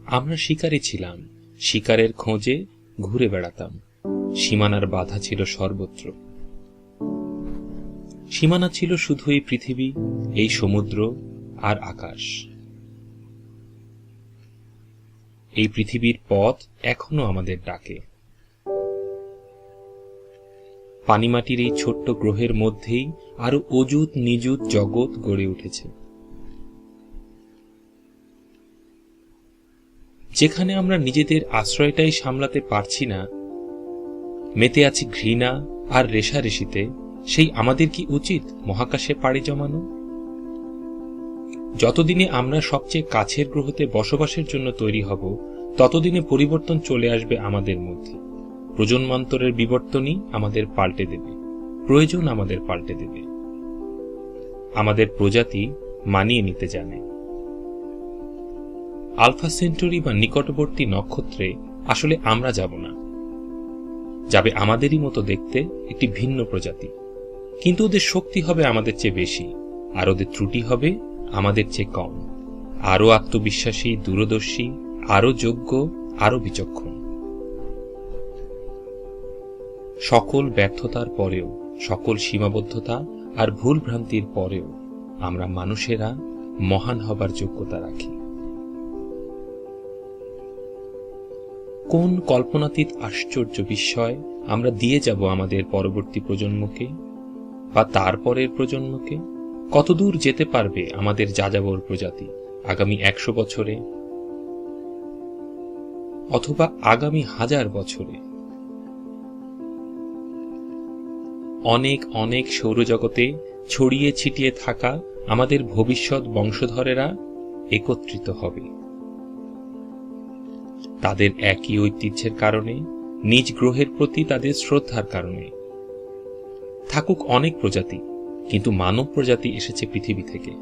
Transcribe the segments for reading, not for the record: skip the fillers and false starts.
আমরা শিকারী ছিলাম, শিকারের খোঁজে ঘুরে বেড়াতাম। সীমানার বাধা ছিল সর্বত্র। সীমানা ছিল শুধু এই পৃথিবী, এই সমুদ্র আর আকাশ। এই পৃথিবীর পথ এখনো আমাদের ডাকে। পানিমাটির এই ছোট্ট গ্রহের মধ্যেই আরো অযুত নিযুত জগৎ গড়ে উঠেছে, যেখানে আমরা নিজেদের আশ্রয়টাই সামলাতে পারছি না, মেতে আছি ঘৃণা আর রেষারেষিতে, সেই আমাদের কি উচিত মহাকাশে পাড়ি জমানো? যতদিনে আমরা সবচেয়ে কাছের গ্রহতে বসবাসের জন্য তৈরি হব, ততদিনে পরিবর্তন চলে আসবে আমাদের মধ্যে। প্রজন্মান্তরের বিবর্তনই আমাদের পাল্টে দেবে, প্রয়োজন আমাদের পাল্টে দেবে। আমাদের প্রজাতি মানিয়ে নিতে জানে। আলফা সেন্টুরি বা নিকটবর্তী নক্ষত্রে আসলে আমরা যাব না, যাবে আমাদেরই মতো দেখতে একটি ভিন্ন প্রজাতি। কিন্তু ওদের শক্তি হবে আমাদের চেয়ে বেশি, আর ওদের ত্রুটি হবে আমাদের চেয়ে কম। আরো আত্মবিশ্বাসী, দূরদর্শী, আরো যোগ্য, আরো বিচক্ষণ। সকল ব্যর্থতার পরেও, সকল সীমাবদ্ধতা আর ভুল ভ্রান্তির পরেও আমরা মানুষেরা মহান হবার যোগ্যতা রাখি। কোন কল্পনাতীত আশ্চর্য বিস্ময় আমরা দিয়ে যাব আমাদের পরবর্তী প্রজন্মকে বা তারপরের প্রজন্মকে? কতদূর যেতে পারবে আমাদের যাযাবর প্রজাতি আগামী 100 বছরে, অথবা আগামী 1000 বছরে? অনেক অনেক সৌরজগতে ছড়িয়ে ছিটিয়ে থাকা আমাদের ভবিষ্যৎ বংশধরেরা একত্রিত হবে, তাদের একই ঐতিহ্যের কারণে, নিজ গ্রহের প্রতি তাদের শ্রদ্ধার কারণে। থাকুক অনেক প্রজাতি, কিন্তু মানব প্রজাতি এসেছে পৃথিবী থেকে,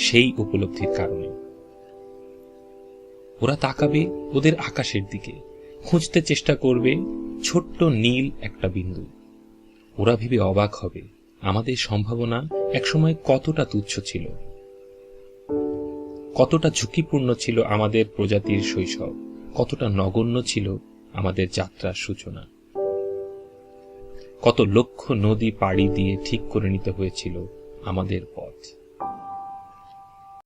সেই উপলব্ধির কারণে। ওরা তাকাবে ওদের আকাশের দিকে, খুঁজতে চেষ্টা করবে ছোট্ট নীল একটা বিন্দু। ওরা ভেবে অবাক হবে আমাদের সম্ভাবনা একসময় কতটা তুচ্ছ ছিল, কতটা ঝুঁকিপূর্ণ ছিল আমাদের প্রজাতির শৈশব, কতটা নগণ্য ছিল আমাদের যাত্রার সূচনা। কত লক্ষ নদী পাড়ি দিয়ে ঠিক করে নিতে হয়েছিল আমাদের পথ।